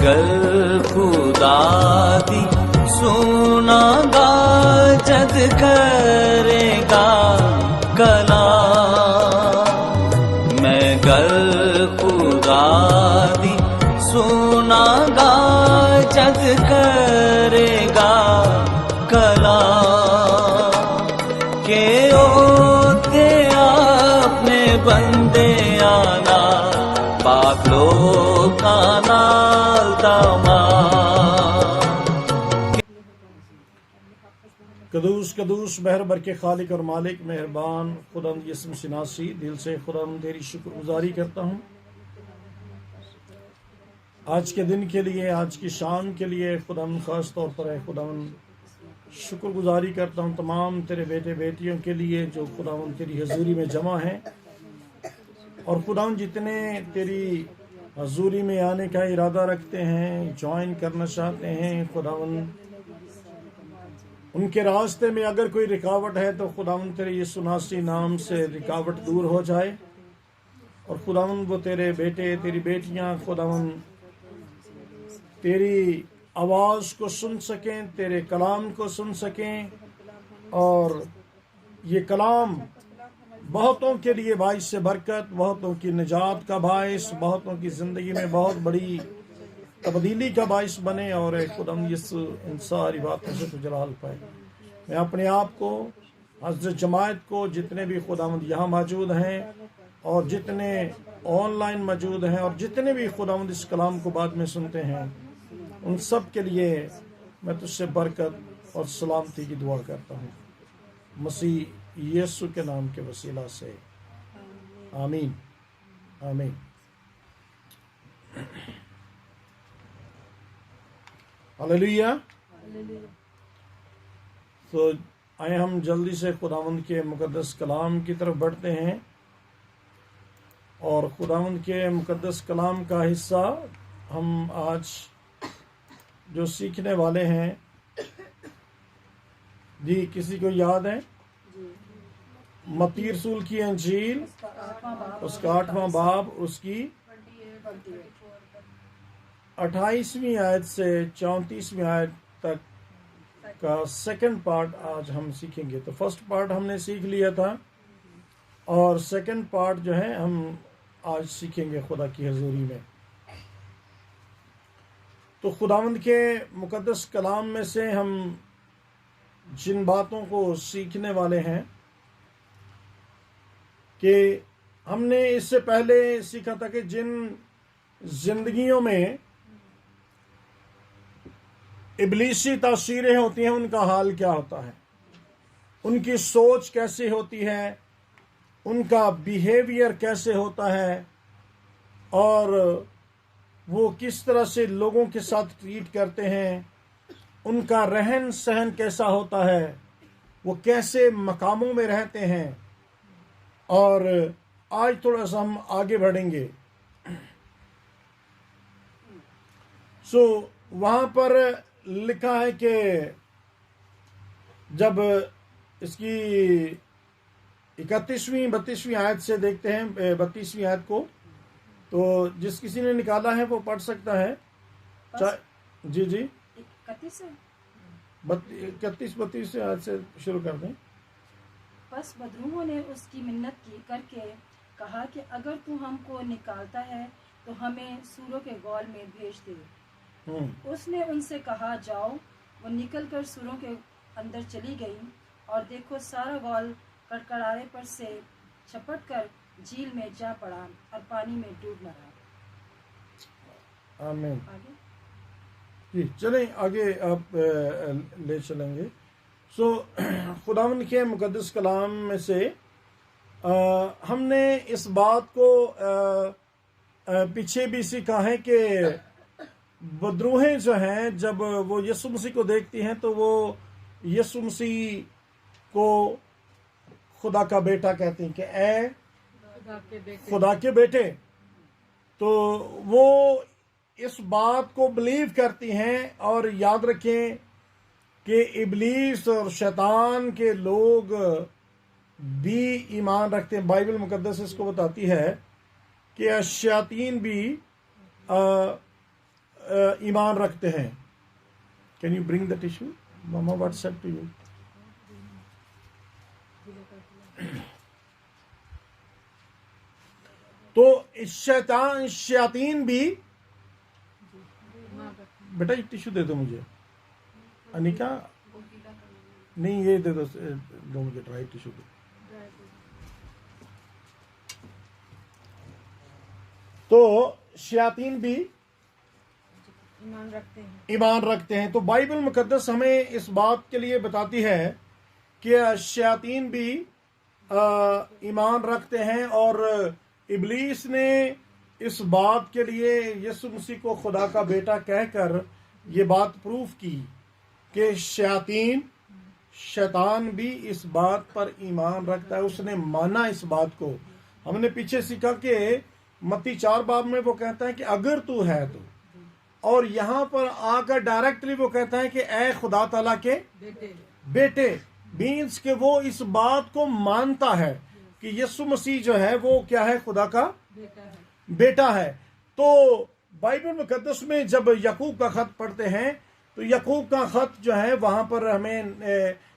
गल खुदा दी सुनागा जद करेगा कलाम। मैं गल खुदा दी सुनागा जद करेगा कलाम। के ओते आपने बंदे आना पाक लोका नाल कदूस कदूस मेहर बरके खालिक और मालिक मेहरबान खुदाम यसम शनासी दिल से खुदाम तेरी शुक्रगुजारी करता हूँ आज के दिन के लिए, आज की शाम के लिए। खुदाम ख़ास तौर पर है खुदाम शुक्रगुजारी करता हूँ तमाम तेरे बेटे बेटियों के लिए जो खुदाम तेरी हजूरी में जमा हैं, और खुदाम जितने तेरी हजूरी में आने का इरादा रखते हैं, ज्वाइन करना चाहते हैं, खुदावन उनके रास्ते में अगर कोई रुकावट है तो खुदावन तेरे यीशु नासरी नाम से रुकावट दूर हो जाए, और खुदावन वो तेरे बेटे तेरी बेटियां खुदावन तेरी आवाज़ को सुन सकें, तेरे कलाम को सुन सकें, और ये कलाम बहुतों के लिए बाइस से बरकत, बहुतों की निजात का बाइस, बहुतों की ज़िंदगी में बहुत बड़ी तब्दीली का बाइस बने, और खुदाम यीशु इन सारी बातों से तो जलाल पाए। मैं अपने आप को, हज़रत जमात को, जितने भी खुदावंद यहाँ मौजूद हैं और जितने ऑनलाइन मौजूद हैं और जितने भी खुदावंद इस कलाम को बाद में सुनते हैं, उन सब के लिए मैं तुझसे बरकत और सलामती की दुआ करता हूँ मसीह यीशु के नाम के वसीला से, आमीन आमीन। हालेलुया। तो आए हम जल्दी से खुदावंद के मुकद्दस कलाम की तरफ बढ़ते हैं, और खुदावंद के मुकद्दस कलाम का हिस्सा हम आज जो सीखने वाले हैं, जी किसी को याद है? मत्ती रसूल की अंजील उसका 8वां बाब उसकी 28वीं आयत से 34वीं आयत तक का सेकंड पार्ट आज हम सीखेंगे। तो फर्स्ट पार्ट हमने सीख लिया था, और सेकंड पार्ट जो है हम आज सीखेंगे खुदा की हजूरी में। तो खुदावंद के मुकद्दस कलाम में से हम जिन बातों को सीखने वाले हैं कि हमने इससे पहले सीखा था कि जिन जिंदगियों में इब्लीसी तासीरें होती हैं उनका हाल क्या होता है, उनकी सोच कैसी होती है, उनका बिहेवियर कैसे होता है, और वो किस तरह से लोगों के साथ ट्रीट करते हैं, उनका रहन सहन कैसा होता है, वो कैसे मकामों में रहते हैं। और आज थोड़ा सा हम आगे बढ़ेंगे। वहाँ पर लिखा है कि जब इसकी 31वीं 32वीं आयत से देखते हैं, 32वीं आयत को, तो जिस किसी ने निकाला है वो पढ़ सकता है। जी 31-32 आयत से शुरू कर दें। बस बदरूहों ने उसकी मिन्नत की करके कहा कि अगर तू हमको निकालता है तो हमें सूरों के गौल में भेज दे। उसने उनसे कहा, जाओ। वो निकलकर सूरों के अंदर चली गई, और देखो सारा गौल कड़कड़ारे पर से छपट कर झील में जा पड़ा और पानी में डूब मरा। आमीन। जी चलें आगे, आप ले चलेंगे। खुदावंद के मुकद्दस कलाम में से हमने इस बात को पीछे भी सीखा है कि बदरूहें जो हैं जब वो यीशु मसीह को देखती हैं तो वो यीशु मसीह को खुदा का बेटा कहती हैं कि ए खुदा के बेटे। तो वो इस बात को बिलीव करती हैं, और याद रखें कि इब्लीस और शैतान के लोग भी ईमान रखते हैं। बाइबल मुकद्दस इसको बताती है कि शैतान भी ईमान रखते हैं। Can you bring the tissue मामा, व्हाट्सएप टू यू। तो शैतान भी, बेटा एक टिश्यू दे दो मुझे, अनिका नहीं ये दे दो मुझे ड्राई टिश्यू दो। तो शैतान भी ईमान रखते हैं। तो बाइबल मुकद्दस हमें इस बात के लिए बताती है कि शैतान भी ईमान रखते हैं, और इब्लीस ने इस बात के लिए यीशु मसीह को खुदा का बेटा कहकर ये बात प्रूफ की कि शैतान भी इस बात पर ईमान रखता है, उसने माना इस बात को। हमने पीछे सीखा कि मत्ती 4 बाब में वो कहता है कि अगर तू है तो, और यहाँ पर आकर डायरेक्टली वो कहता है कि ए खुदा ताला के बेटे, मीन्स कि वो इस बात को मानता है कि यीशु मसीह जो है वो क्या है, खुदा का बेटा है। तो बाइबल मुकद्दस में जब याकूब का खत पढ़ते हैं तो याकूब का खत जो है वहां पर हमें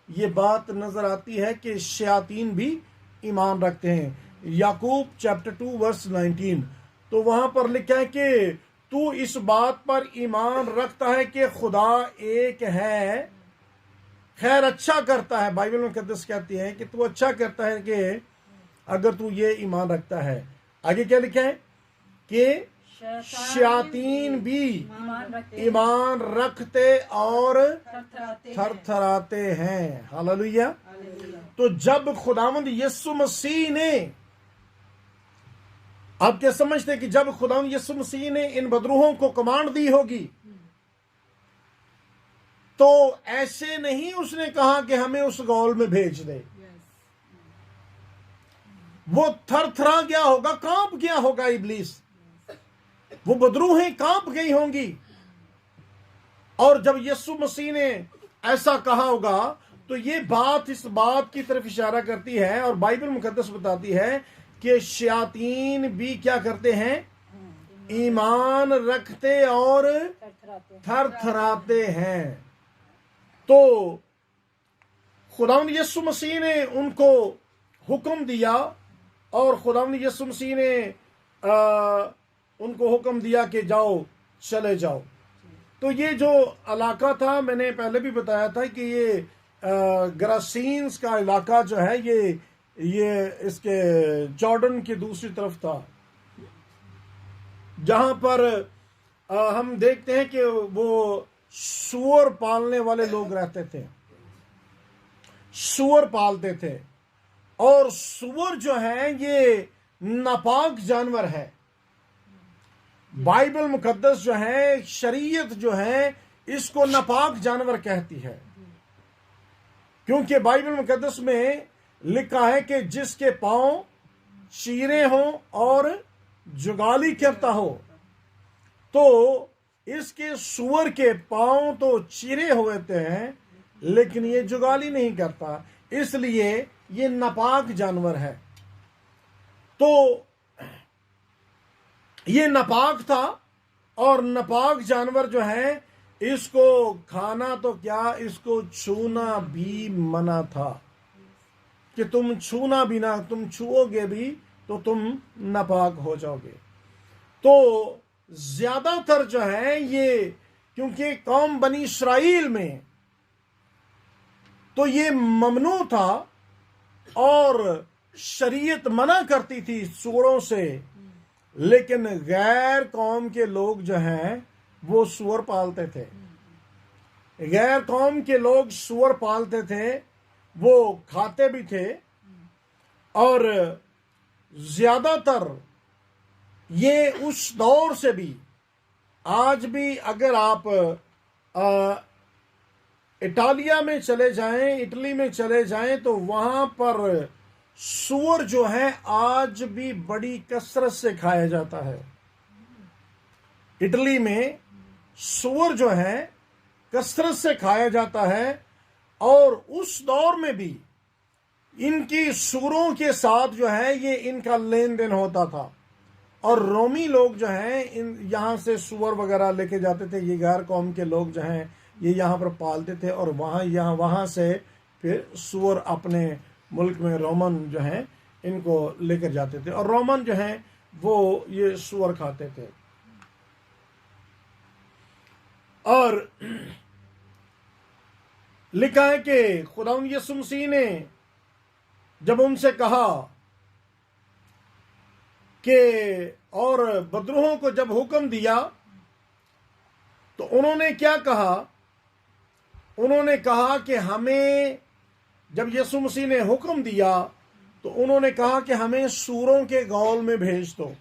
ये बात नजर आती है कि शैतान भी ईमान रखते हैं। याकूब चैप्टर 2 वर्स 19, तो वहां पर लिखा है कि तू इस बात पर ईमान रखता है कि खुदा एक है, खैर अच्छा करता है। बाइबल मुकद्दस कहती है कि तू अच्छा करता है कि अगर तू ये ईमान रखता है। आगे क्या लिखा है कि शैतान भी ईमान रखते और थरथराते हैं। हालेलुया। तो जब खुदावंद यीशु मसीह ने, आप क्या समझते हैं कि जब खुदावंद यीशु मसीह ने इन बदरूहों को कमांड दी होगी तो ऐसे नहीं उसने कहा कि हमें उस गौल में भेज दे। वो थरथरा गया होगा, कांप गया होगा इब्लीस, वो बदरूहें कांप गई होंगी। और जब यीशु मसीह ने ऐसा कहा होगा तो ये बात इस बात की तरफ इशारा करती है, और बाइबल मुकद्दस बताती है कि शैतान भी क्या करते हैं, ईमान रखते और थरथराते हैं। तो खुदावंद यीशु मसीह ने उनको हुक्म दिया, और खुदावंद यीशु मसीह ने उनको हुक्म दिया कि जाओ, चले जाओ। तो ये जो इलाका था, मैंने पहले भी बताया था कि ये गरासीन्स का इलाका जो है ये इसके जॉर्डन की दूसरी तरफ था, जहां पर हम देखते हैं कि वो सूअर पालने वाले लोग रहते थे, सूअर पालते थे। और सूअर जो है ये नापाक जानवर है। बाइबल मुकद्दस जो है, शरीयत जो है, इसको नापाक जानवर कहती है, क्योंकि बाइबल मुकद्दस में लिखा है कि जिसके पांव चीरे हों और जुगाली करता हो, तो इसके सूअर के पांव तो चीरे होते हैं लेकिन ये जुगाली नहीं करता, इसलिए ये नापाक जानवर है। तो ये नापाक था, और नापाक जानवर जो है इसको खाना तो क्या, इसको छूना भी मना था कि तुम छूना भी ना, तुम छुओगे भी तो तुम नापाक हो जाओगे। तो ज्यादातर जो है ये, क्योंकि कौम बनी इस्राएल में तो ये ममनू था और शरीयत मना करती थी सूअरों से, लेकिन गैर कौम के लोग जो हैं वो सूअर पालते थे। गैर कौम के लोग सूअर पालते थे, वो खाते भी थे, और ज्यादातर ये उस दौर से भी, आज भी अगर आप इटालिया में चले जाएं, इटली में चले जाएं, तो वहां पर सूअर जो है आज भी बड़ी कसरत से खाया जाता है। इटली में सूअर जो है कसरत से खाया जाता है, और उस दौर में भी इनकी सूअरों के साथ जो है ये इनका लेन देन होता था। और रोमी लोग जो हैं इन यहाँ से सुअर वगैरह लेके जाते थे, ये गैर कौम के लोग जो हैं ये यहाँ पर पालते थे और वहाँ से फिर सुअर अपने मुल्क में रोमन जो हैं इनको लेकर जाते थे, और रोमन जो हैं वो ये सुअर खाते थे। और लिखा है कि खुदावंद यीशु मसीह ने जब उनसे कहा कि और बदरूहों को जब हुक्म दिया तो उन्होंने क्या कहा, उन्होंने कहा कि हमें, जब यीशु मसीह ने हुक्म दिया तो उन्होंने कहा कि हमें सूरों के घौल में भेज दो।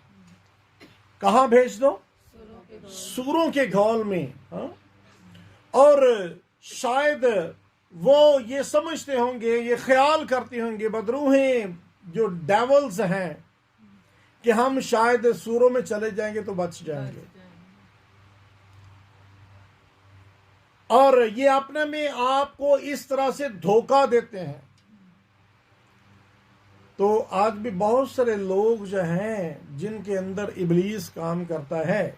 कहाँ भेज दो? सूरों के घौल में। हाँ? और शायद वो ये समझते होंगे, ये ख्याल करते होंगे बदरूहें जो डेवल्स हैं कि हम शायद सूरों में चले जाएंगे तो बच जाएंगे, और ये अपने में आपको इस तरह से धोखा देते हैं। तो आज भी बहुत सारे लोग जो हैं जिनके अंदर इब्लीस काम करता है,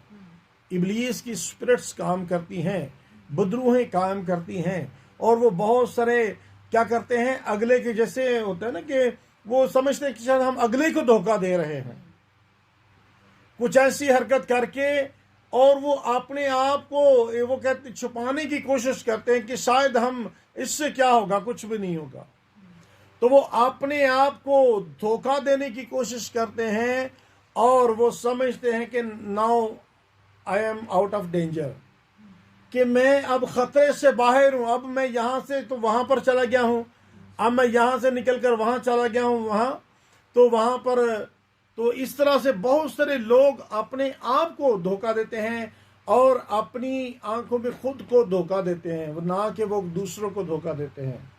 इब्लीस की स्पिरिट्स काम करती हैं, बदरूहें काम करती हैं, और वो बहुत सारे क्या करते हैं, अगले के जैसे होता है ना कि वो समझते हैं कि शायद हम अगले को धोखा दे रहे हैं, कुछ ऐसी हरकत करके, और वो अपने आप को वो कहते छुपाने की कोशिश करते हैं कि शायद हम, इससे क्या होगा, कुछ भी नहीं होगा। तो वो अपने आप को धोखा देने की कोशिश करते हैं और वो समझते हैं कि now I am out of danger, कि मैं अब खतरे से बाहर हूं, अब मैं यहां से तो वहां पर चला गया हूं, अब मैं यहां से निकलकर वहां चला गया हूं, वहां पर तो इस तरह से बहुत सारे लोग अपने आप को धोखा देते हैं और अपनी आंखों में खुद को धोखा देते हैं, ना कि वो दूसरों को धोखा देते हैं।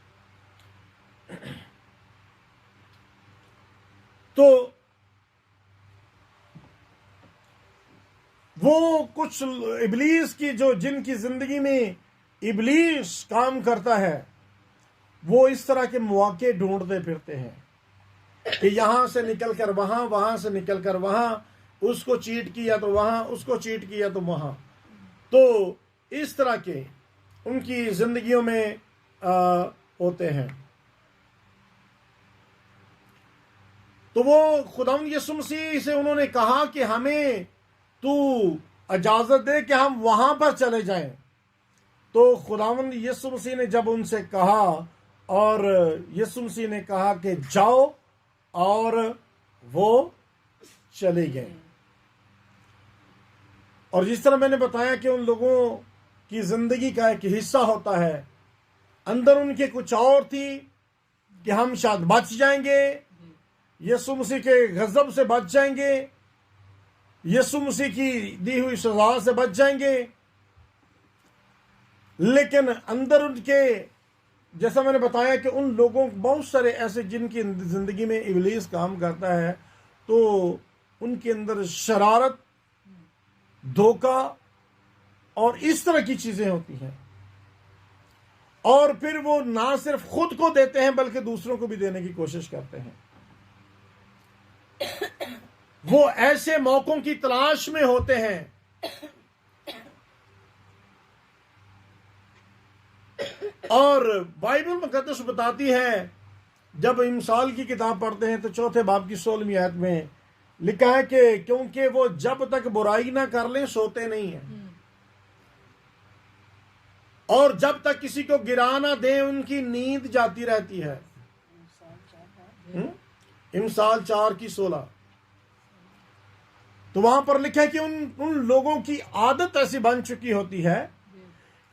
तो वो कुछ इब्लीस की जो जिनकी जिंदगी में इब्लीस काम करता है, वो इस तरह के मौके ढूंढते फिरते हैं कि यहां से निकलकर वहां, वहां से निकलकर वहां, उसको चीट किया तो वहां, उसको चीट किया तो वहां। तो इस तरह के उनकी जिंदगियों में होते हैं। तो वो खुदावंद यीशु मसीह से उन्होंने कहा कि हमें तू इजाजत दे कि हम वहां पर चले जाएं। तो खुदावंद यीशु मसीह ने जब उनसे कहा, और यीशु मसीह ने कहा कि जाओ, और वो चले गए। और जिस तरह मैंने बताया कि उन लोगों की जिंदगी का एक हिस्सा होता है, अंदर उनके कुछ और थी कि हम शायद बच जाएंगे, यीशु मसीह के गजब से बच जाएंगे, यीशु मसीह की दी हुई सजा से बच जाएंगे, लेकिन अंदर उनके, जैसा मैंने बताया कि उन लोगों, बहुत सारे ऐसे जिनकी जिंदगी में इब्लीस काम करता है, तो उनके अंदर शरारत, धोखा और इस तरह की चीजें होती हैं, और फिर वो ना सिर्फ खुद को देते हैं बल्कि दूसरों को भी देने की कोशिश करते हैं। वो ऐसे मौकों की तलाश में होते हैं और बाइबल मुकद्दस बताती है, जब इमसाल की किताब पढ़ते हैं तो 4 बाब की 16वीं आयत में लिखा है कि क्योंकि वो जब तक बुराई ना कर लें सोते नहीं हैं, और जब तक किसी को गिरा ना दें उनकी नींद जाती रहती है। इमसाल 4 की 16। तो वहां पर लिखा है कि उन लोगों की आदत ऐसी बन चुकी होती है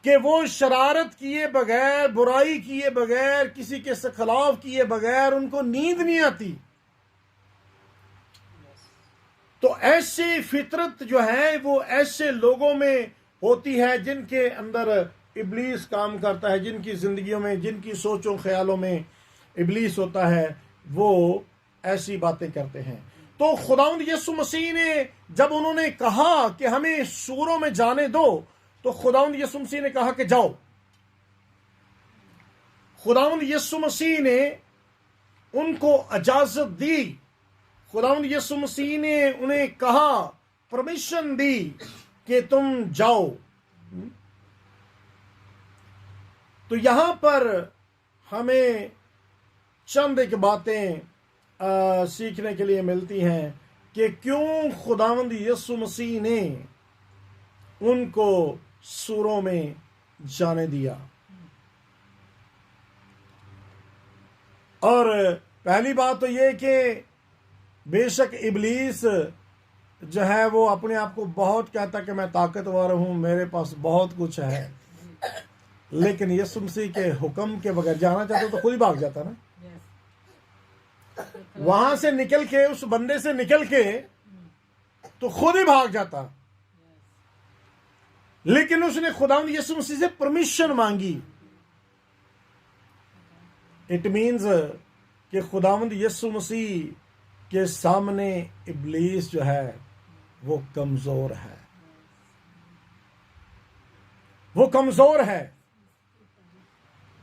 कि वो शरारत किए बगैर, बुराई किए बगैर, किसी के खिलाफ किए बगैर उनको नींद नहीं आती। तो ऐसी फितरत जो है वो ऐसे लोगों में होती है जिनके अंदर इब्लीस काम करता है, जिनकी जिंदगियों में, जिनकी सोचों ख्यालों में इब्लीस होता है, वो ऐसी बातें करते हैं। तो खुदावंद यीशु मसीह ने जब उन्होंने कहा कि हमें सूरों में जाने दो, तो खुदावंद यीशु मसीह ने कहा कि जाओ। खुदावंद यीशु मसीह ने उनको इजाजत दी, खुदावंद यीशु मसीह ने उन्हें कहा, परमिशन दी कि तुम जाओ। तो यहां पर हमें चंद एक बातें सीखने के लिए मिलती हैं कि क्यों खुदावंद यीशु मसीह ने उनको सूरों में जाने दिया। और पहली बात तो ये कि बेशक इब्लीस जो है वो अपने आप को बहुत कहता कि मैं ताकतवर हूं, मेरे पास बहुत कुछ है, लेकिन यीशु मसीह के हुक्म के बगैर जाना चाहता तो खुद ही भाग जाता ना। वहां से निकल के, उस बंदे से निकल के तो खुद ही भाग जाता, लेकिन उसने खुदावंद यीशु मसीह से परमिशन मांगी। इट मीन्स कि खुदावंद यीशु मसीह के सामने इब्लीस जो है वो कमजोर है, वो कमजोर है।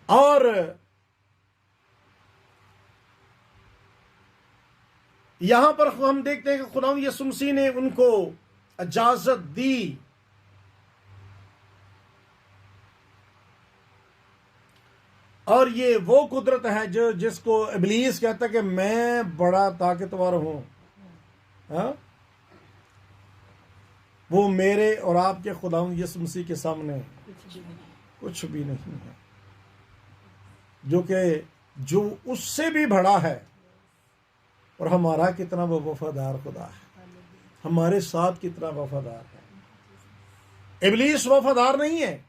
और यहां पर हम देखते हैं कि खुदावंद यीशु मसीह ने उनको इजाजत दी। और ये वो कुदरत है जो जिसको इब्लीस कहता है कि मैं बड़ा ताकतवर हूं, हाँ? वो मेरे और आपके खुदावंद यीशु मसीह के सामने कुछ भी नहीं है, जो उससे भी बड़ा है। और हमारा कितना वो वफादार खुदा है, हमारे साथ कितना वफादार है। इब्लीस वफादार नहीं है,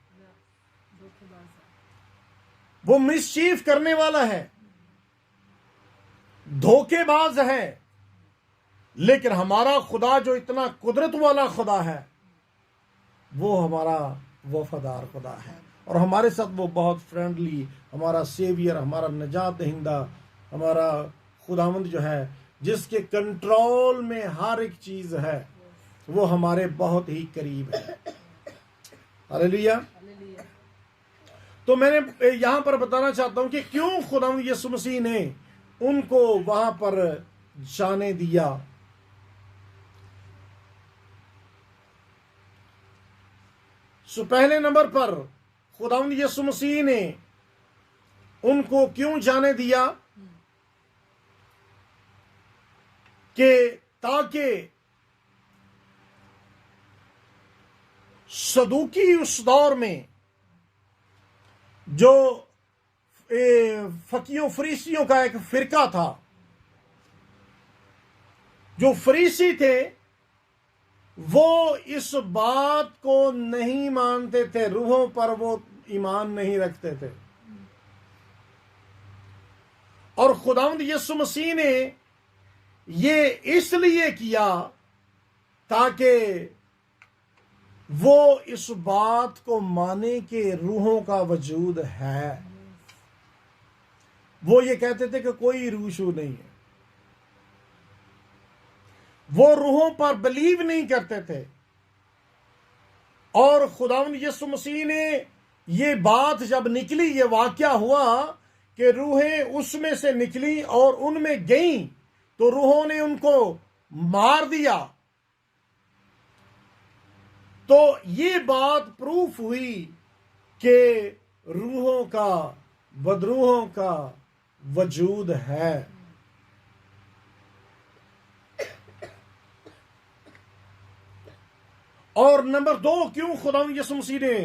वो मिसचीफ करने वाला है, धोखेबाज है। लेकिन हमारा खुदा जो इतना कुदरत वाला खुदा है, वो हमारा वफादार खुदा है और हमारे साथ वो बहुत फ्रेंडली, हमारा सेवियर, हमारा निजात दहिंदा, हमारा खुदावंद जो है जिसके कंट्रोल में हर एक चीज है, वो हमारे बहुत ही करीब है। हालेलुया। तो मैंने यहां पर बताना चाहता हूं कि क्यों खुदावंद यीशु मसीह ने उनको वहां पर जाने दिया। सो पहले नंबर पर खुदावंद यीशु मसीह ने उनको क्यों जाने दिया कि ताकि सदूकी उस दौर में जो फकीयों फरीसियों का एक फिरका था, जो फरीसी थे, वो इस बात को नहीं मानते थे, रूहों पर वो ईमान नहीं रखते थे। और खुदावंद यीशु मसीह ने ये इसलिए किया ताकि वो इस बात को माने कि रूहों का वजूद है। वो ये कहते थे कि कोई रूह शू नहीं है, वो रूहों पर बिलीव नहीं करते थे। और खुदावंद यीशु मसीह ने ये बात जब निकली, ये वाकया हुआ कि रूहें उसमें से निकली और उनमें गईं, तो रूहों ने उनको मार दिया। तो ये बात प्रूफ हुई कि रूहों का, बदरूहों का वजूद है। और नंबर 2, क्यों खुदावंद यीशु मसीह ने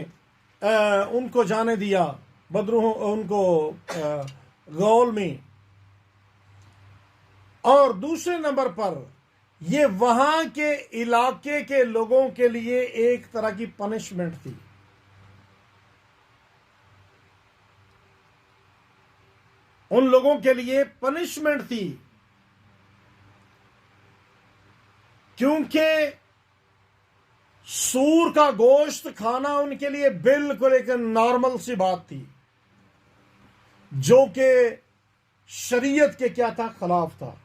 उनको जाने दिया, बदरूहों उनको गौल में। और दूसरे नंबर पर ये वहां के इलाके के लोगों के लिए एक तरह की पनिशमेंट थी। उन लोगों के लिए पनिशमेंट थी, क्योंकि सूर का गोश्त खाना उनके लिए बिल्कुल एक नॉर्मल सी बात थी, जो कि शरीयत के क्या था, खिलाफ था।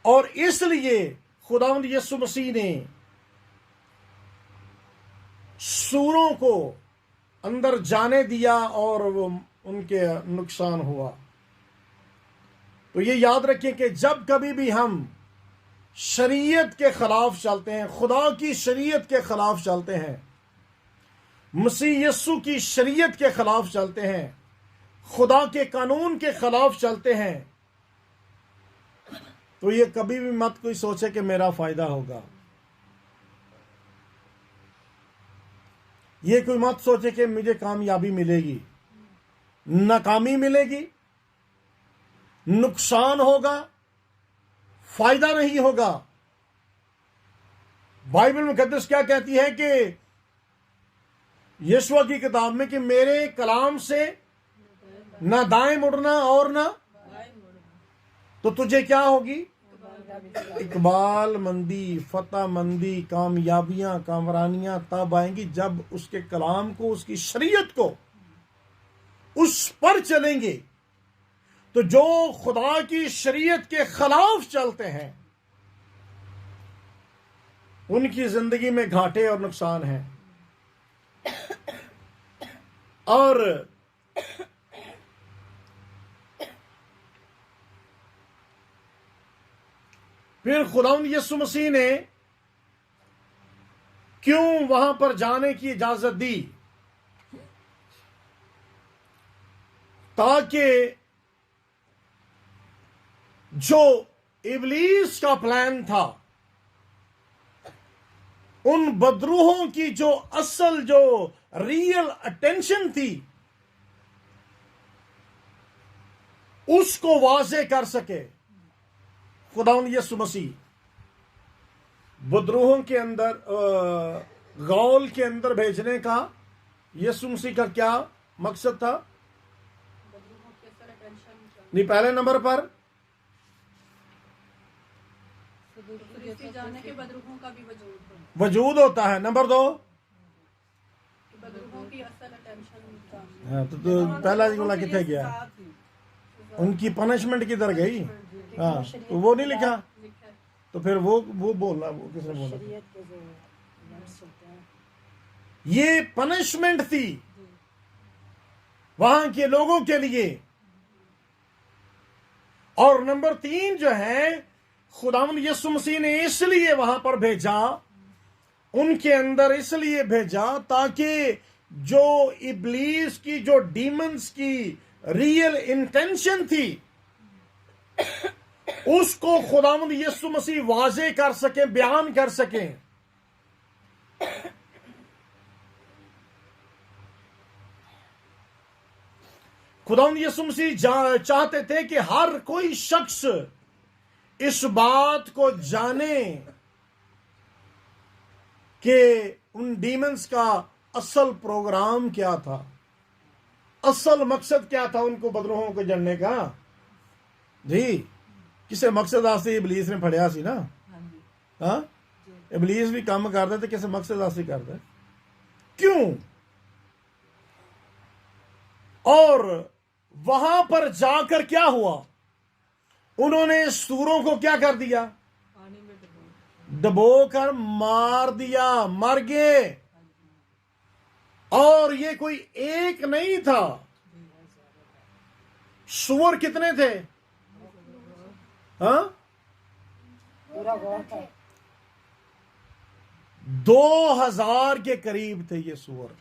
और इसलिए खुदावंद यीशु मसीह ने सूरों को अंदर जाने दिया और वो उनके नुकसान हुआ। तो ये याद रखें कि जब कभी भी हम शरीयत के खिलाफ चलते हैं, खुदा की शरीयत के खिलाफ चलते हैं, मसीह यस्सु की शरीयत के खिलाफ चलते हैं, खुदा के कानून के खिलाफ चलते हैं, तो ये कभी भी मत कोई सोचे कि मेरा फायदा होगा। ये कोई मत सोचे कि मुझे कामयाबी मिलेगी। नाकामी मिलेगी, नुकसान होगा, फायदा नहीं होगा। बाइबल मुकद्दस क्या कहती है कि यीशु की किताब में कि मेरे कलाम से ना दाएं मुड़ना और ना, तो तुझे क्या होगी? इकबाल मंदी, फतह मंदी, कामयाबियां, कामरानियां तब आएंगी जब उसके कलाम को, उसकी शरीयत को, उस पर चलेंगे। तो जो खुदा की शरीयत के खिलाफ चलते हैं उनकी जिंदगी में घाटे और नुकसान हैं। और फिर खुदावंद यीशु मसीह ने क्यों वहां पर जाने की इजाजत दी? ताकि जो इब्लीस का प्लान था, उन बदरूहों की जो असल, जो रियल अटेंशन थी, उसको वाज़े कर सके। खुदावंद यीशु मसीह बदरूहों के अंदर, गौल के अंदर भेजने का यीशु मसीह का क्या मकसद था? नहीं, पहले नंबर पर जाने के बदरूहों का भी वजूद होता है। नंबर 2 बदरूहों की असल अटेंशन। हाँ, तो पहला जुमला कितने गया? उनकी पनिशमेंट किधर गई? हाँ, तो वो नहीं लिखा। तो फिर वो बोलना, वो किसने बोला? ये पनिशमेंट थी वहां के लोगों के लिए। और नंबर 3 जो है, खुदावंद यीशु मसीह ने इसलिए वहां पर भेजा, उनके अंदर इसलिए भेजा ताकि जो इब्लीस की, जो डीमंस की रियल इंटेंशन थी, उसको खुदावंद यीशु मसीह वाज़े कर सके, बयान कर सके। खुदावंद यीशु मसीह चाहते थे कि हर कोई शख्स इस बात को जाने कि उन डीमंस का असल प्रोग्राम क्या था, असल मकसद क्या था उनको बदरूहों को जानने का। जी, किसे मकसद आसे इब्लीस ने फड़िया सी ना। हाँ, इब्लीस भी काम करता तो किसे मकसद आसे करता। क्यों? और वहां पर जाकर क्या हुआ? उन्होंने सूरों को क्या कर दिया? डबो कर मार दिया, मर गए। और ये कोई एक नहीं था, सूअर कितने थे? हाँ, 2000 के करीब थे ये सूअर।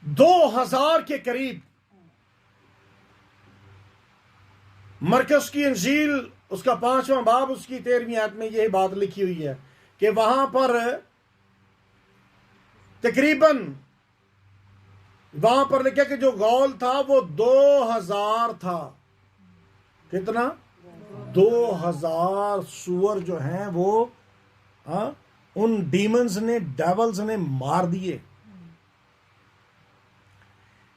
दो 2000 के करीब। मरकस की इंजील उसका 5वां बाब उसकी 13वीं आयत में यही बात लिखी हुई है कि वहां पर तकरीबन, वहां पर लिखा कि जो गौल था वो 2000 था। कितना? 2000 सूअर जो हैं वो उन डीमंस ने, डेवल्स ने मार दिए।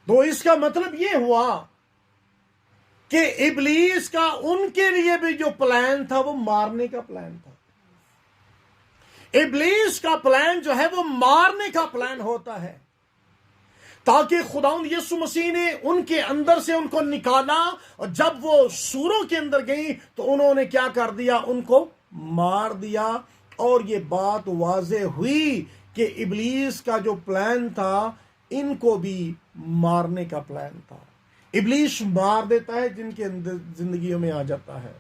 तो इसका मतलब ये हुआ कि इब्लीस का उनके लिए भी जो प्लान था वो मारने का प्लान था। इब्लीस का प्लान जो है वो मारने का प्लान होता है, ताकि खुदावंद यीशु मसीह ने उनके अंदर से उनको निकाला, और जब वो सूरों के अंदर गई तो उन्होंने क्या कर दिया? उनको मार दिया। और ये बात वाज़े हुई कि इब्लीस का जो प्लान था इनको भी मारने का प्लान था। इब्लीस मार देता है, जिनके अंदर जिंदगियों में आ जाता है,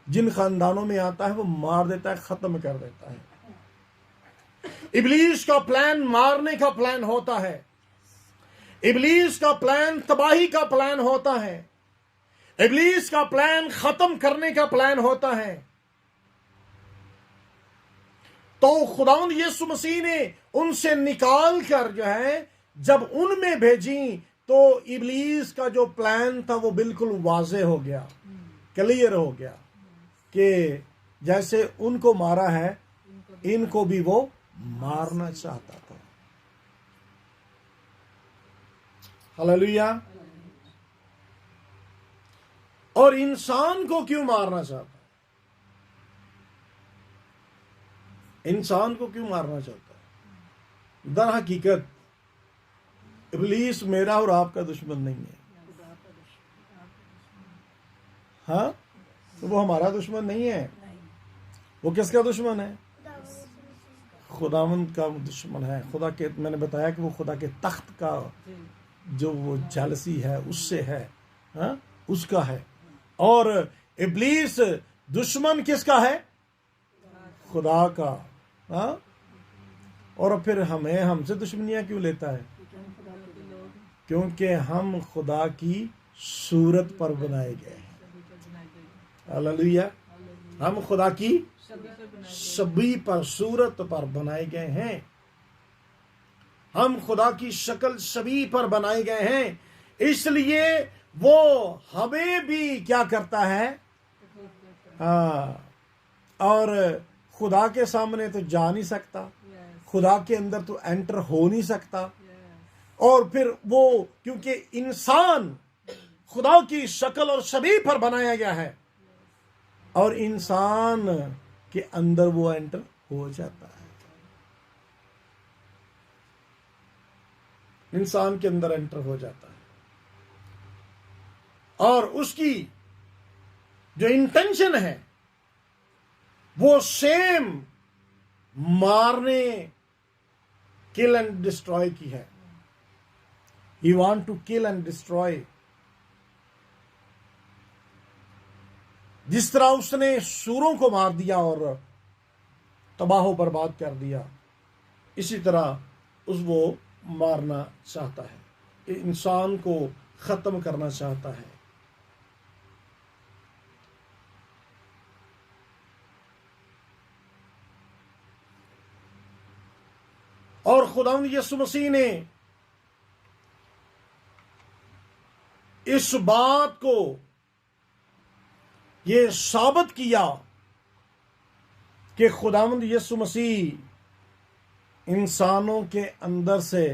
जिन खानदानों में आता है वो मार देता है, खत्म कर देता है। इब्लीस का प्लान मारने का प्लान होता है। इब्लीस का प्लान तबाही का प्लान होता है। इब्लीस का प्लान खत्म करने का प्लान होता है। तो खुदावंद यीशु मसीह ने उनसे निकाल कर जो है जब उनमें भेजी, तो इब्लीस का जो प्लान था वो बिल्कुल वाज़े हो गया, क्लियर हो गया कि जैसे उनको मारा है इनको भी वो मारना चाहता था। हालेलुया। और इंसान को क्यों मारना चाहता है? इंसान को क्यों मारना चाहता है? दर हकीकत इब्लीस मेरा और आपका दुश्मन नहीं है। हाँ, तो वो हमारा दुश्मन नहीं है। वो किसका दुश्मन है? खुदावंद का दुश्मन है। खुदा के, मैंने बताया कि वो खुदा के तख्त का जो वो जेलसी है उससे है, हाँ, उसका है। और इब्लीस दुश्मन किसका है? खुदा का। हाँ, और फिर हमसे दुश्मनियां क्यों लेता है? क्योंकि हम खुदा की सूरत पर बनाए गए हैं। हालेलुया। हम खुदा की छवि पर, सूरत पर बनाए गए हैं। हम खुदा की शक्ल छवि पर बनाए गए हैं, इसलिए वो हमें भी क्या करता है? हाँ, और खुदा के सामने तो जा नहीं सकता, खुदा के अंदर तो एंटर हो नहीं सकता। और फिर वो, क्योंकि इंसान खुदा की शक्ल और छवि पर बनाया गया है, और इंसान के अंदर वो एंटर हो जाता है। इंसान के अंदर एंटर हो जाता है, और उसकी जो इंटेंशन है वो सेम मारने, किल एंड डिस्ट्रॉय की है। He want to kill and destroy. जिस तरह उसने सूरों को मार दिया और तबाह बर्बाद कर दिया, इसी तरह वो मारना चाहता है, इंसान को खत्म करना चाहता है। और खुदावंद यीशु मसीह ने इस बात को ये साबित किया कि खुदावंद यीशु मसीह इंसानों के अंदर से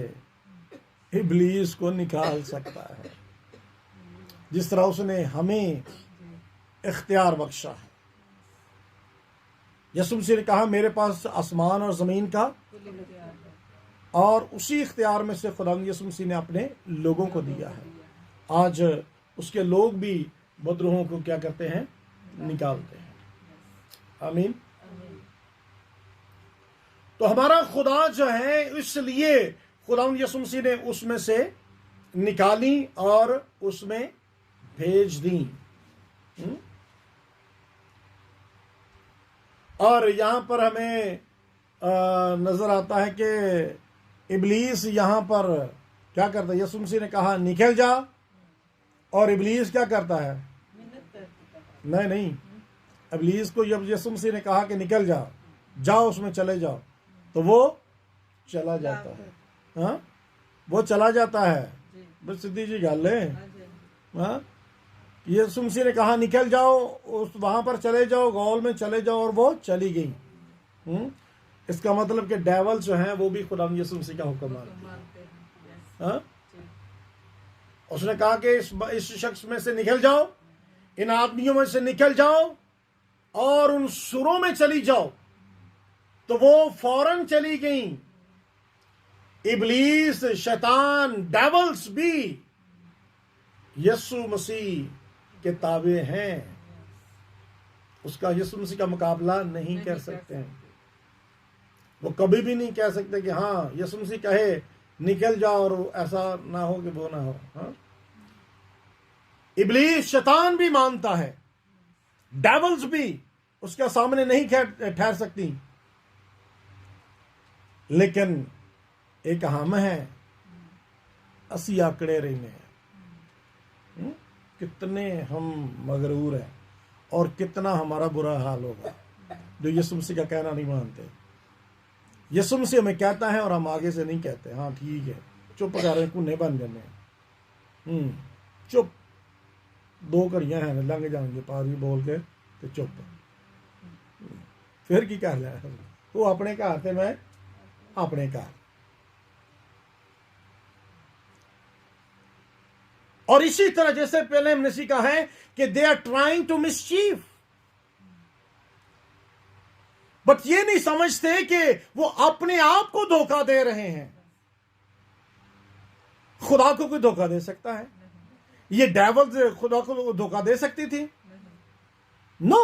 इब्लीस को निकाल सकता है, जिस तरह उसने हमें इख्तियार बख्शा है। यीशु मसीह ने कहा मेरे पास आसमान और ज़मीन का, और उसी इख्तियार में से खुदावंद यीशु मसीह ने अपने लोगों को दिया है। आज उसके लोग भी बदरूहों को क्या करते हैं? निकालते हैं। आमीन। तो हमारा खुदा जो है, इसलिए खुदावंद यीशु मसीह ने उसमें से निकाली और उसमें भेज दी। और यहां पर हमें नजर आता है कि इब्लीस यहां पर क्या करता है? यीशु मसीह ने कहा निकल जा, और इब्लीस क्या करता है? नहीं, इब्लीस को जब यीशु मसीह ने कहा कि निकल जा, जाओ उसमें चले जाओ, तो वो चला जाता है। हाँ, वो चला जाता है। बस सीधी जी गल है। हाँ, यीशु मसीह ने कहा निकल जाओ, उस वहां पर चले जाओ, गौल में चले जाओ, और वो चली गई। इसका मतलब कि डेवल जो है वो भी खुदा यीशु मसीह का हुक्म मानते हैं। हाँ, उसने कहा कि इस शख्स में से निकल जाओ, इन आदमियों में से निकल जाओ और उन सुरों में चली जाओ, तो वो फौरन चली गई। इब्लीस, शैतान, डेवल्स भी यीशु मसीह के ताबे हैं। उसका यीशु मसीह का मुकाबला नहीं कर सकते हैं। वो कभी भी नहीं कह सकते कि हाँ, यीशु मसीह कहे निकल जाओ और ऐसा ना हो कि वो ना हो। हाँ? इब्लीस शैतान भी मानता है, डेवल्स भी उसके सामने नहीं ठहर सकती, लेकिन एक हम है, असी आंकड़े रहने हैं। कितने हम मगरूर हैं और कितना हमारा बुरा हाल होगा जो यीशु मसीह का कहना नहीं मानते। यीशु मसीह हमें कहता है और हम आगे से नहीं कहते हाँ ठीक है, चुप कर रहे कुन्ने बन जाने, चुप, 2 घड़ियां हैं लंघ जाएंगे पारी बोल के तो चुप, फिर की कर लिया तू अपने घर ते मैं अपने घर। और इसी तरह जैसे पहले हमने सीखा है कि they are trying to mischief, but ये नहीं समझते कि वो अपने आप को धोखा दे रहे हैं। खुदा को कोई धोखा दे सकता है? ये डेविल खुदा को धोखा दे सकती थी? नो।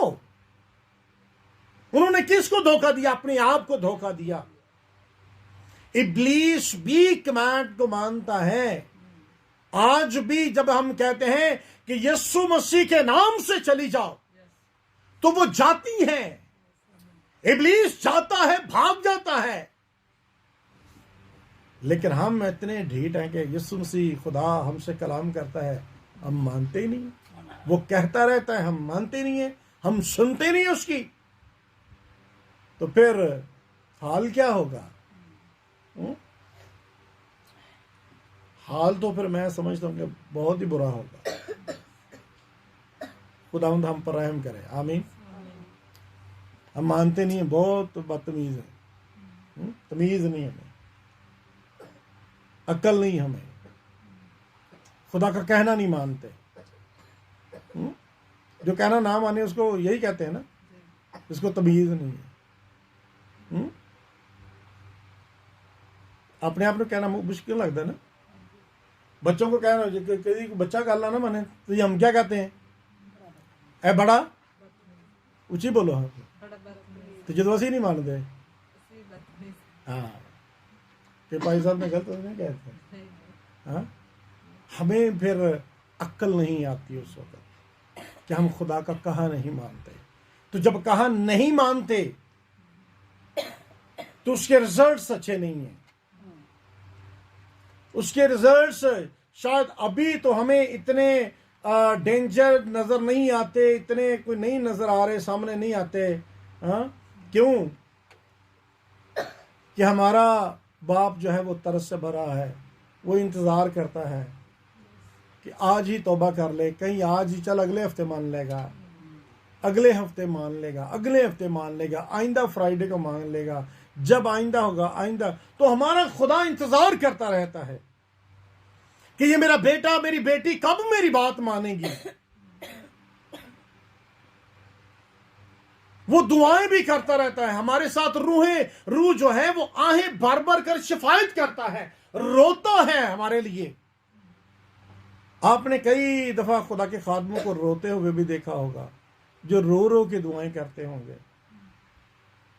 उन्होंने किसको धोखा दिया? अपने आप को धोखा दिया। इब्लीस भी कमांड को मानता है। आज भी जब हम कहते हैं कि यीशु मसीह के नाम से चली जाओ तो वो जाती है। इब्लीस जाता है, भाग जाता है, लेकिन हम इतने ढीठ हैं कि यीशु मसीह खुदा हमसे कलाम करता है, हम मानते ही नहीं। वो कहता रहता है, हम मानते नहीं है, हम सुनते नहीं उसकी। तो फिर हाल क्या होगा? हाल तो फिर मैं समझता हूं कि बहुत ही बुरा होगा। खुदावंद हम पर रहम करे, आमीन। हम मानते नहीं है, बहुत बदतमीज है, तमीज नहीं हमें, अक्ल नहीं हमें, खुदा का कहना नहीं मानते। जो कहना ना माने उसको यही कहते हैं ना, इसको तमीज नहीं है। अपने आप में कहना मुश्किल लगता है ना। बच्चों को कहना, कभी बच्चा गल ना माने तो ये हम क्या कहते हैं? ए बड़ा ऊंची बोलो। हाँ, तो जो असं नहीं मानते, हाँ कि भाई साहब ने गलत नहीं कहते। हाँ, हमें फिर अक्ल नहीं आती उस वक्त कि हम खुदा का कहा नहीं मानते। तो जब कहा नहीं मानते तो उसके रिजल्ट्स अच्छे नहीं हैं। उसके रिजल्ट्स शायद अभी तो हमें इतने डेंजर नजर नहीं आते, इतने कोई नहीं नजर आ रहे, सामने नहीं आते। हाँ, क्यों? कि हमारा बाप जो है वो तरस से भरा है, वो इंतजार करता है कि आज ही तौबा कर ले, कहीं आज ही चल, अगले हफ्ते मान लेगा, अगले हफ्ते मान लेगा, अगले हफ्ते मान लेगा, आइंदा फ्राइडे को मान लेगा, जब आइंदा होगा आइंदा। तो हमारा खुदा इंतजार करता रहता है कि ये मेरा बेटा मेरी बेटी कब मेरी बात मानेगी। वो दुआएं भी करता रहता है हमारे साथ। रूह जो है वो आहें भर भर कर शिफायत करता है, रोता है हमारे लिए। आपने कई दफा खुदा के खादमों को रोते हुए भी देखा होगा, जो रो रो के दुआएं करते होंगे।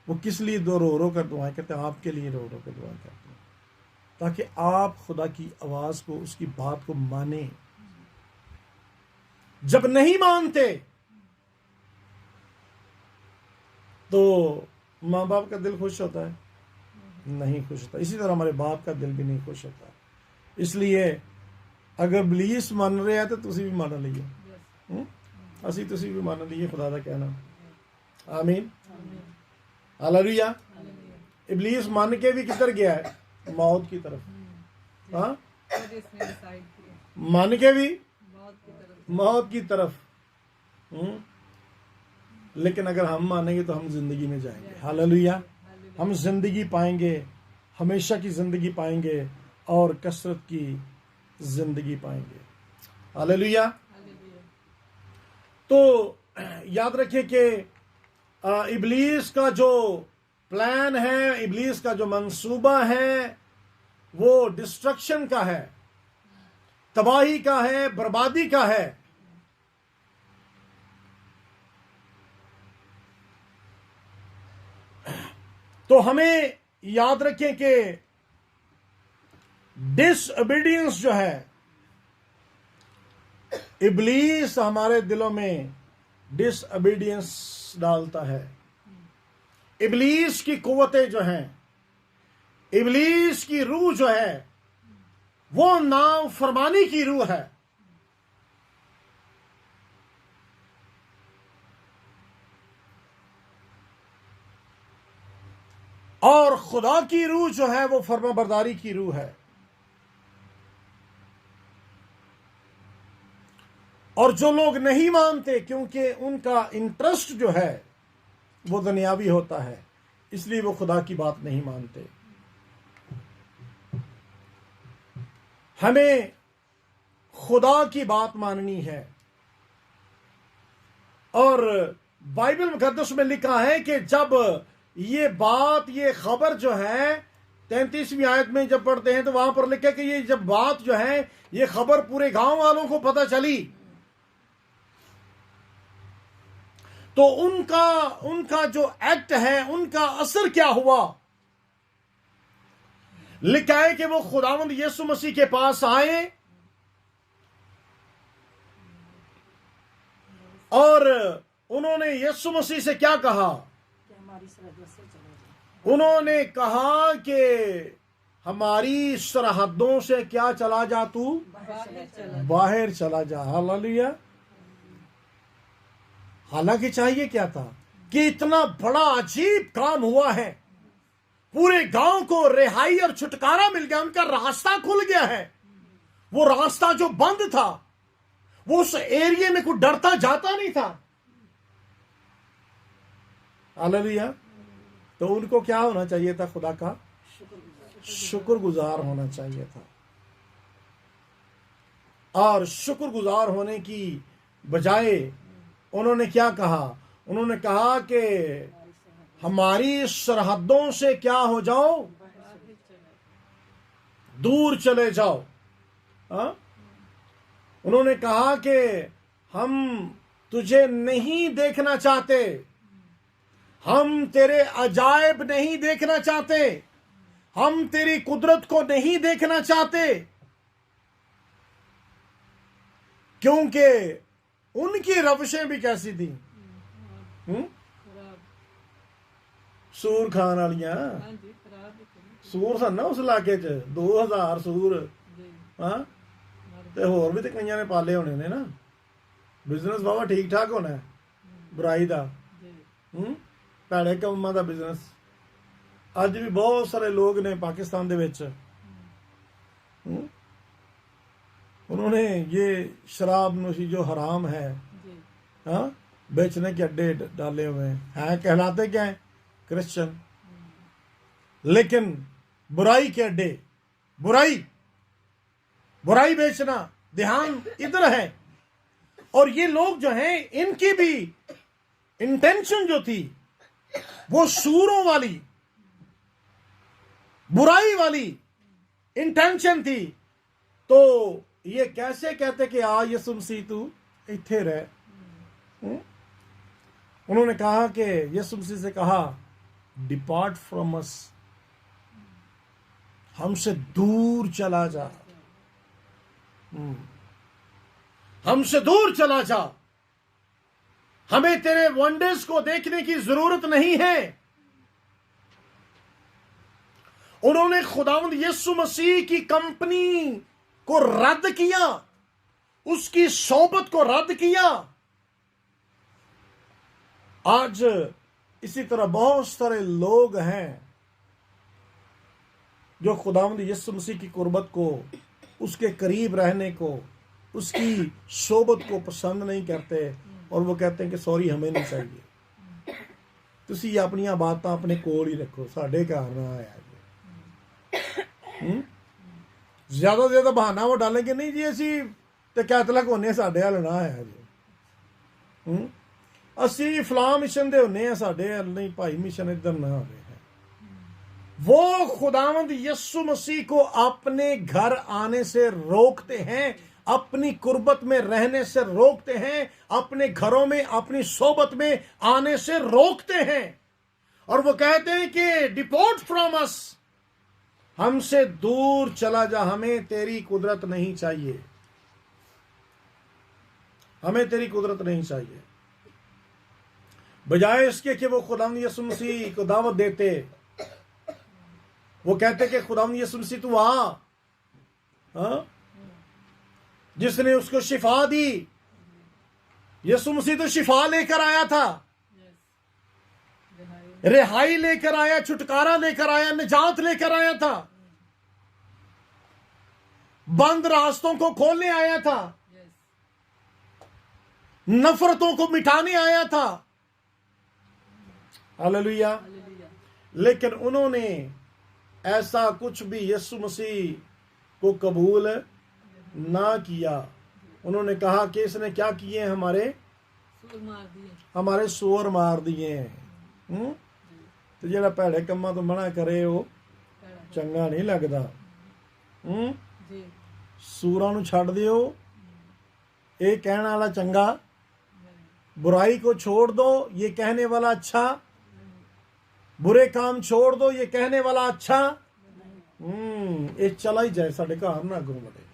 वो किस लिए रो रो कर दुआएं करते हैं? आपके लिए रो रो कर दुआएं करते हैं, ताकि आप खुदा की आवाज को, उसकी बात को माने। जब नहीं मानते तो माँ बाप का दिल खुश होता है? नहीं खुश होता। इसी तरह हमारे बाप का दिल भी नहीं खुश होता। इसलिए अगर इब्लीस मान रहे हैं तो तुसी भी मान लीजिए, असी तुसी भी मान लीजिए खुदा का कहना। आमीन, हालेलुया। इब्लीस मान के भी किधर गया है? मौत की तरफ। हाँ, मान के भी मौत की तरफ। लेकिन अगर हम मानेंगे तो हम जिंदगी में जाएंगे। हालेलुया। हम जिंदगी पाएंगे, हमेशा की जिंदगी पाएंगे और कसरत की जिंदगी पाएंगे। हालेलुया। तो याद रखिए कि इब्लीस का जो प्लान है, इब्लीस का जो मंसूबा है, वो डिस्ट्रक्शन का है, तबाही का है, बर्बादी का है। तो हमें याद रखें कि डिसओबीडियंस जो है, इब्लीस हमारे दिलों में डिसओबीडियंस डालता है। इब्लीस की कुव्वतें जो हैं, इब्लीस की रूह जो है, वो नाफरमानी की रूह है। और खुदा की रूह जो है वो फर्माबरदारी की रूह है। और जो लोग नहीं मानते, क्योंकि उनका इंटरेस्ट जो है वो दुनियावी होता है, इसलिए वो खुदा की बात नहीं मानते। हमें खुदा की बात माननी है। और बाइबल मुकद्दस में लिखा है कि जब ये बात, ये खबर जो है 33वीं आयत में जब पढ़ते हैं तो वहां पर लिखा है कि ये जब बात जो है, ये खबर पूरे गांव वालों को पता चली, तो उनका जो एक्ट है, उनका असर क्या हुआ। लिखा है कि वो खुदावंद यीशु मसीह के पास आए और उन्होंने यीशु मसीह से क्या कहा? उन्होंने कहा कि हमारी सरहदों से क्या चला जा, तू बाहर चला जा। हालेलुया। हालांकि चाहिए क्या था कि इतना बड़ा अजीब काम हुआ है, पूरे गांव को रिहाई और छुटकारा मिल गया, उनका रास्ता खुल गया है। वो रास्ता जो बंद था, वो उस एरिया में कोई डरता जाता नहीं था। हालेलुया। तो उनको क्या होना चाहिए था? खुदा का शुक्रगुजार होना चाहिए था। और शुक्रगुजार होने की बजाय उन्होंने क्या कहा? उन्होंने कहा कि हमारी सरहदों से क्या हो जाओ, दूर चले जाओ। उन्होंने कहा कि हम तुझे नहीं देखना चाहते, हम तेरे अजायब नहीं देखना चाहते, हम तेरी कुदरत को नहीं देखना चाहते। क्योंकि उनकी रविशें भी कैसी थी? सूर खान वालियां। सूर सन ना उस इलाके च 2000 सूर। हाँ, ते होर भी तो कई ने पाले होने ने ना। बिजनेस बाबा ठीक ठाक होना है बुराई का, भैड़े कम्मां दा बिजनेस। अज भी बहुत सारे लोग ने पाकिस्तान दे विच, उन्होंने ये शराब नोशी जो हराम है, हाँ, बेचने के अड्डे डाले हुए हैं। कहलाते क्या है? क्रिश्चियन। लेकिन बुराई के अड्डे, बुराई बेचना, ध्यान इधर है। और ये लोग जो हैं, इनकी भी इंटेंशन जो थी वो सूरों वाली, बुराई वाली इंटेंशन थी। तो ये कैसे कहते कि आ यीशु मसीह तू इत्थे रह। उन्होंने कहा कि यीशु मसीह से कहा, डिपार्ट फ्रॉम अस, हमसे दूर चला जा, हमसे दूर चला जा, हमें तेरे वंडर्स को देखने की जरूरत नहीं है। उन्होंने खुदावंद यीशु मसीह की कंपनी को रद्द किया, उसकी सोबत को रद्द किया। आज इसी तरह बहुत सारे लोग हैं जो खुदावंद यीशु मसीह की कुर्बत को, उसके करीब रहने को, उसकी सोबत को पसंद नहीं करते, और वो कहते हैं कि सॉरी हमें नहीं चाहिए। तुसी अपनी बातें अपने कोल ही रखो, साढ़े घर ना आया जी। ज्यादा से ज्यादा बहाना वो डालेंगे, नहीं जी असी तो कैथलिक होने, साढ़े हाल ना आया जी। असी फलां मिशन दे होने, साढ़े हाल नहीं भाई मिशन इधर ना आवे। वो खुदावंद यीशु मसीह को अपने घर आने से रोकते हैं, अपनी कुर्बत में रहने से रोकते हैं, अपने घरों में, अपनी सोबत में आने से रोकते हैं। और वो कहते हैं कि डिपोर्ट फ्रॉम अस, हमसे दूर चला जा, हमें तेरी कुदरत नहीं चाहिए, हमें तेरी कुदरत नहीं चाहिए। बजाय इसके कि वो खुदावंद यीशु मसीह को दावत देते, वो कहते कि खुदावंद यीशु मसीह तू आ, हाँ? जिसने उसको शिफा दी, यीशु मसीह तो शिफा लेकर आया था, रिहाई लेकर आया, छुटकारा लेकर आया, निजात लेकर आया था, बंद रास्तों को खोलने आया था, नफरतों को मिटाने आया था। हालेलुया। लेकिन उन्होंने ऐसा कुछ भी यीशु मसीह को कबूल ना किया। उन्होंने कहा कि इसने क्या किए, हमारे सूअर मार दिए। तो जेड़ा भैड़े कम्मा तो मना करे वो चंगा नहीं लगता। सूरां नूं छड्ड दिओ, ये कहने वाला चंगा, बुराई को छोड़ दो, ये कहने वाला अच्छा, बुरे काम छोड़ दो, ये कहने वाला अच्छा। ये चला ही जाए साडे घर ना अगों बढ़े।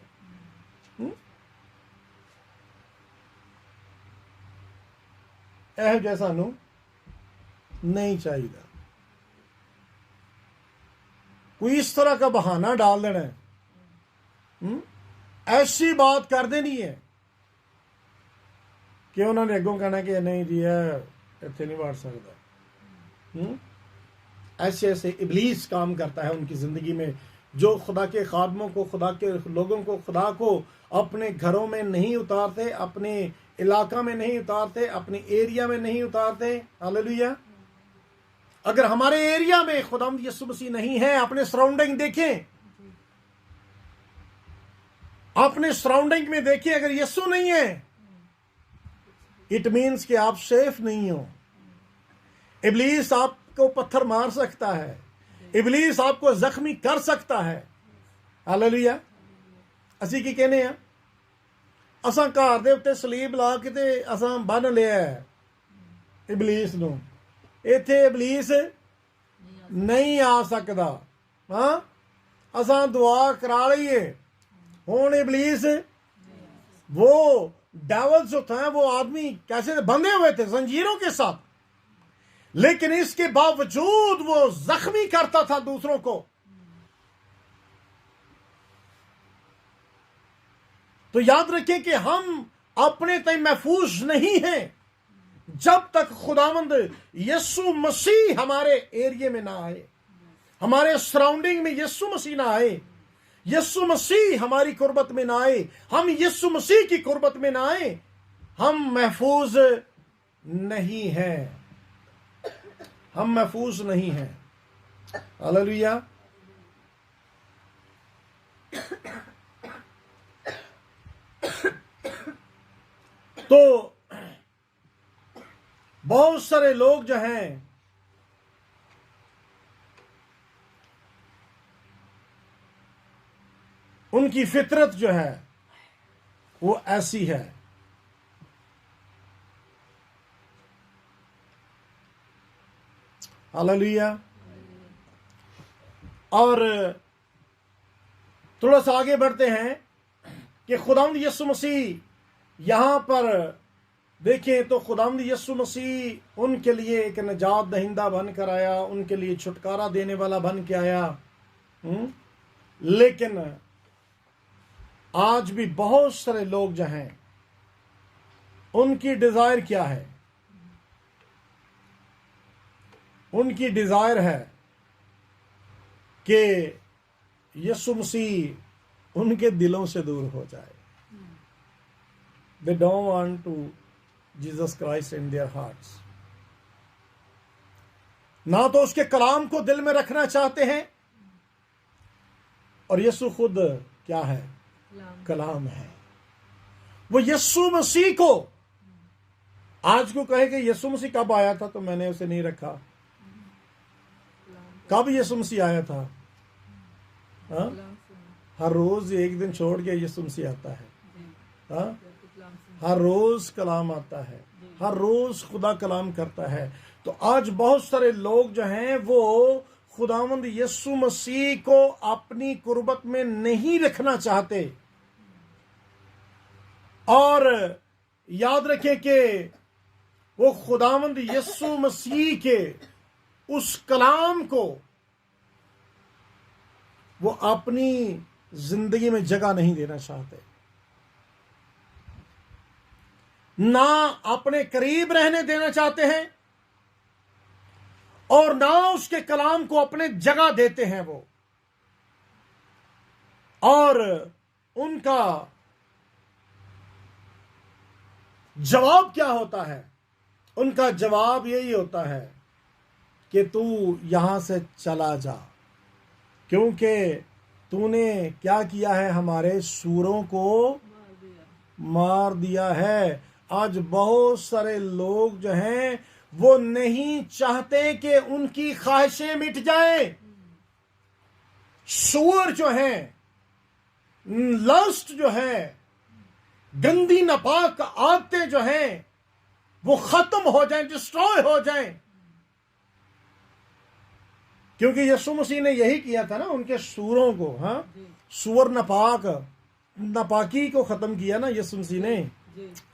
ਇਹੋ ਜਿਹਾ ਸਾਨੂੰ नहीं चाहिए। कोई इस तरह का बहाना डाल देना है, ऐसी बात कर देनी है कि उन्होंने अगों कहना कि नहीं जी इतने नहीं बढ़ सकता। ऐसे ऐसे इबलीस काम करता है उनकी जिंदगी में, जो खुदा के खादमों को, खुदा के लोगों को, खुदा को अपने घरों में नहीं उतारते, अपने इलाका में नहीं उतारते, अपने एरिया में नहीं उतारते। हालेलुया। अगर हमारे एरिया में खुदावंद यीशु मसीह नहीं है, अपने सराउंडिंग देखें, अपने सराउंडिंग में देखिए, अगर यीशु नहीं है, इट मीन्स कि आप सेफ नहीं हो। इब्लीस आपको पत्थर मार सकता है, इब्लीस आपको जख्मी कर सकता है। हालेलुया। असी की कहने हैं, असां घर दे उत्ते सलीब ला के ते असां बन लिया है इबलीस नूं, इत्थे इबलीस नहीं आ सकदा। हाँ, असां दुआ करा लईए, हुण इबलीस, वो डेविल्स होता है, वो आदमी कैसे बंधे हुए थे जंजीरों के साथ, लेकिन इसके बावजूद वो जख्मी करता था दूसरों को। तो याद रखें कि हम अपने तय महफूज नहीं हैं जब तक खुदावंद यीशु मसीह हमारे एरिया में ना आए, हमारे सराउंडिंग में यीशु मसीह ना आए, यीशु मसीह हमारी कुर्बत में ना आए, हम यीशु मसीह की कुर्बत में ना आए, हम महफूज नहीं हैं, हम महफूज नहीं हैं। हालेलुया। तो बहुत सारे लोग जो हैं उनकी फितरत जो है वो ऐसी है। हालेलुया। और थोड़ा सा आगे बढ़ते हैं कि खुदावंद यीशु मसीह यहां पर देखें तो खुदावंद यीशु मसीह उनके लिए एक निजात दहिंदा बन कर आया, उनके लिए छुटकारा देने वाला बन के आया। लेकिन आज भी बहुत सारे लोग जो हैं उनकी डिजायर क्या है? उनकी डिजायर है कि यीशु मसीह उनके दिलों से दूर हो जाए। They don't want to Jesus Christ in their hearts. ना तो उसके कलाम को दिल में रखना चाहते हैं, और यीशु खुद क्या है? कलाम है। वो यीशु मसीह को आज को कहे कि यीशु मसीह कब आया था तो मैंने उसे नहीं रखा। कब यीशु मसीह आया था? हाँ? हर रोज एक दिन छोड़ के यीशु मसीह आता है। हाँ? हर रोज कलाम आता है, हर रोज खुदा कलाम करता है। तो आज बहुत सारे लोग जो हैं वो खुदावंद यीशु मसीह को अपनी कुर्बत में नहीं रखना चाहते। और याद रखें कि वो खुदावंद यीशु मसीह के उस कलाम को वो अपनी जिंदगी में जगह नहीं देना चाहते, ना अपने करीब रहने देना चाहते हैं और ना उसके कलाम को अपने जगह देते हैं वो। और उनका जवाब क्या होता है? उनका जवाब यही होता है कि तू यहां से चला जा, क्योंकि तूने क्या किया है? हमारे सूरों को मार दिया है। आज बहुत सारे लोग जो हैं वो नहीं चाहते कि उनकी ख्वाहिशें मिट जाएं। सूअर जो हैं, लस्ट जो है, गंदी नापाक आदतें जो हैं वो खत्म हो जाएं, डिस्ट्रॉय हो जाएं। क्योंकि यीशु मसीह ने यही किया था ना उनके सूरों को। हाँ, सूअर नापाकी को खत्म किया ना यीशु मसीह ने।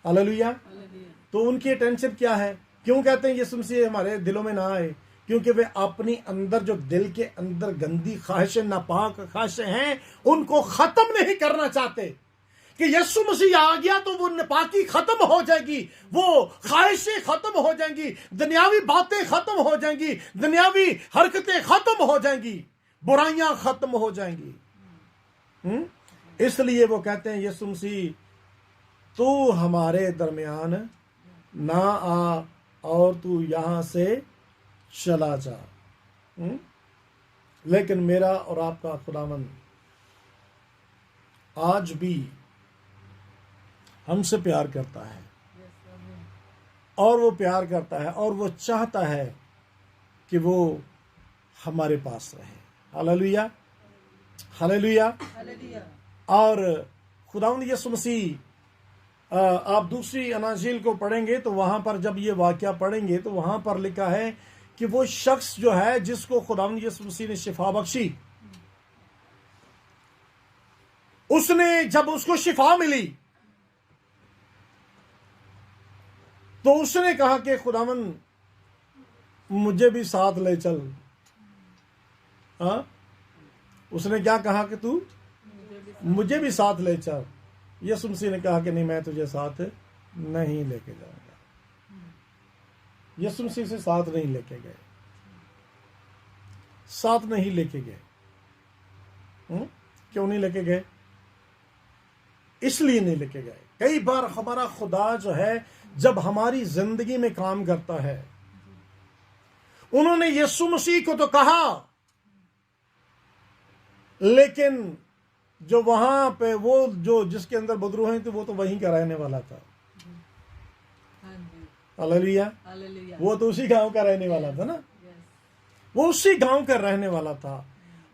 हालेलुया। तो उनकी टेंशन क्या है? क्यों कहते हैं यीशु मसीह हमारे दिलों में ना आए? क्योंकि वे अपनी अंदर जो दिल के अंदर गंदी ख्वाहिशें, नापाक ख्वाहिशें हैं, उनको खत्म नहीं करना चाहते। कि यीशु मसीह आ गया तो वो नापाकी खत्म हो जाएगी, वो ख्वाहिशें खत्म हो जाएंगी, दुनियावी बातें खत्म हो जाएंगी, दुनियावी हरकतें खत्म हो जाएंगी, बुराइयां खत्म हो जाएंगी। इसलिए वो कहते हैं यीशु मसीह तू हमारे दरमियान ना आ और तू यहां से चला जा। लेकिन मेरा और आपका खुदावंद आज भी हमसे प्यार करता है, और वो प्यार करता है और वो चाहता है कि वो हमारे पास रहे। Hallelujah, hallelujah. और खुदावंद यीशु मसीह, आप दूसरी अनाजील को पढ़ेंगे तो वहां पर जब ये वाक्या पढ़ेंगे तो वहां पर लिखा है कि वो शख्स जो है जिसको खुदावंद यीशु मसीह ने शिफा बख्शी, उसने जब उसको शिफा मिली तो उसने कहा कि खुदावंद मुझे भी साथ ले चल। हाँ, उसने क्या कहा कि तू मुझे भी साथ ले चल। यीशु मसीह ने कहा कि नहीं, मैं तुझे साथ नहीं लेके जाऊंगा। यीशु मसीह से साथ नहीं लेके गए, साथ नहीं लेके गए। क्यों नहीं लेके गए? इसलिए नहीं लेके गए। कई बार हमारा खुदा जो है जब हमारी जिंदगी में काम करता है, उन्होंने यीशु मसीह को तो कहा, लेकिन जो वहां पे वो जो जिसके अंदर बदरूह हैं तो वो तो वहीं का रहने वाला था। हालेलुया। वो तो उसी गांव का रहने वाला था ना, वो उसी गांव का रहने वाला था।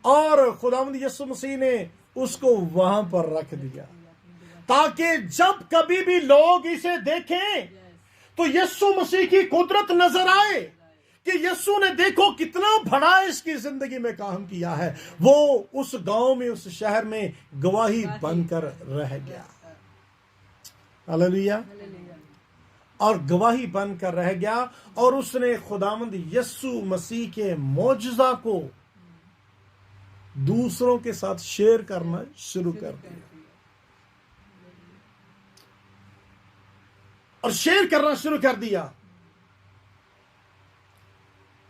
और खुदावंद यीशु मसीह ने उसको वहां पर रख दिया ताकि जब कभी भी लोग इसे देखें तो यीशु मसीह की कुदरत नजर आए कि यीशु ने देखो कितना बड़ा इसकी जिंदगी में काम किया है। वो उस गांव में, उस शहर में गवाही बनकर रह गया। हालेलुया। और गवाही बनकर रह गया और उसने खुदावंद यीशु मसीह के मौजज़ा को दूसरों के साथ शेयर करना शुरू कर दिया। और शेयर करना शुरू कर दिया।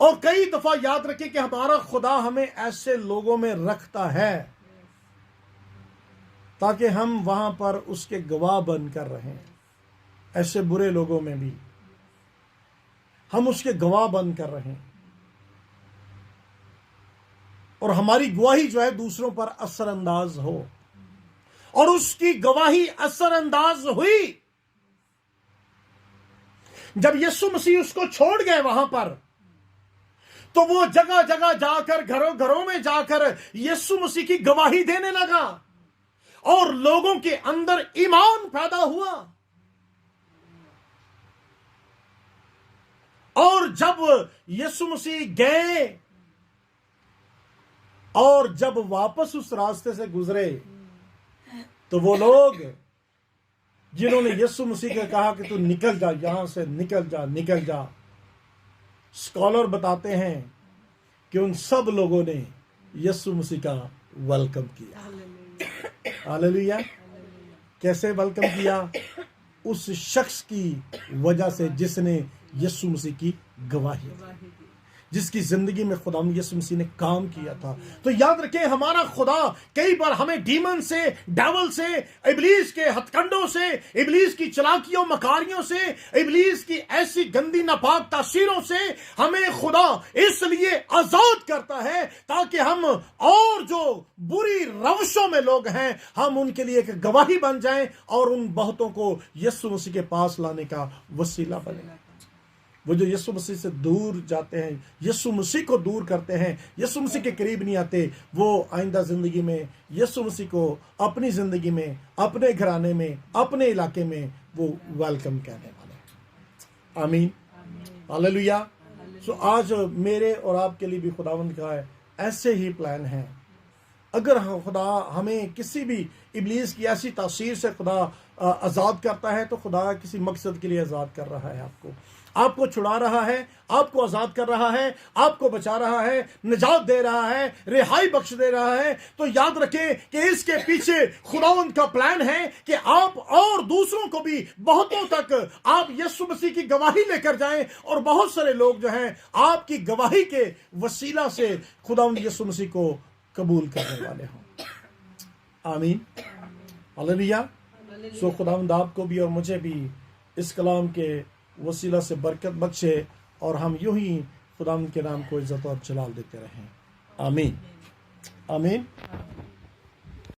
और कई दफा याद रखें कि हमारा खुदा हमें ऐसे लोगों में रखता है ताकि हम वहां पर उसके गवाह बनकर रहें। ऐसे बुरे लोगों में भी हम उसके गवाह बनकर रहें और हमारी गवाही जो है दूसरों पर असरअंदाज हो। और उसकी गवाही असरअंदाज हुई जब यीशु मसीह उसको छोड़ गए वहां पर, तो वो जगह जगह जाकर, घरों घरों में जाकर यीशु मसीह की गवाही देने लगा और लोगों के अंदर ईमान पैदा हुआ। और जब यीशु मसीह गए और जब वापस उस रास्ते से गुजरे तो वो लोग जिन्होंने यीशु मसीह को कहा कि तू निकल जा, यहां से निकल जा, निकल जा, स्कॉलर बताते हैं कि उन सब लोगों ने यीशु मसीह का वेलकम किया। हालेलुया। कैसे वेलकम किया? उस शख्स की वजह से जिसने यीशु मसीह की गवाही दी, जिसकी जिंदगी में खुदा यीशु मसीह ने काम किया था। तो याद रखें, हमारा खुदा कई बार हमें डीमन से, डेविल से, इब्लीस के हथकंडों से, इब्लीस की चालाकियों मकारियों से, इब्लीस की ऐसी गंदी नापाक तासीरों से हमें खुदा इसलिए आजाद करता है ताकि हम और जो बुरी रवशों में लोग हैं हम उनके लिए एक गवाही बन जाएं और उन बहुतों को यीशु मसीह के पास लाने का वसीला बने। वो जो यीशु मसीह से दूर जाते हैं, यीशु मसीह को दूर करते हैं, यीशु मसीह के करीब नहीं आते, वो आइंदा जिंदगी में यीशु मसीह को अपनी जिंदगी में, अपने घराने में, अपने इलाके में वो वेलकम कहने वाले हैं। आमीन, हालेलुया। सो आज मेरे और आपके लिए भी खुदावंद का है ऐसे ही प्लान है। अगर खुदा हमें किसी भी इब्लीस की ऐसी तासीर से खुदा आज़ाद करता है तो खुदा किसी मकसद के लिए आज़ाद कर रहा है। आपको छुड़ा रहा है, आपको आज़ाद कर रहा है, आपको बचा रहा है, निजात दे रहा है, रिहाई बख्श दे रहा है। तो याद रखें कि इसके पीछे खुदावंद का प्लान है कि आप और दूसरों को भी बहुतों तक आप यीशु मसीह की गवाही लेकर जाएं और बहुत सारे लोग जो हैं आपकी गवाही के वसीला से खुदावंद यीशु मसीह को कबूल करने वाले हों। आमीन, हालेलुया। सो खुदावंद आपको भी और मुझे भी इस कलाम के वसीला से बरकत बख्शे और हम यूं ही खुदावंद के नाम को इज्जत और जलाल देते रहें। आमीन, आमीन।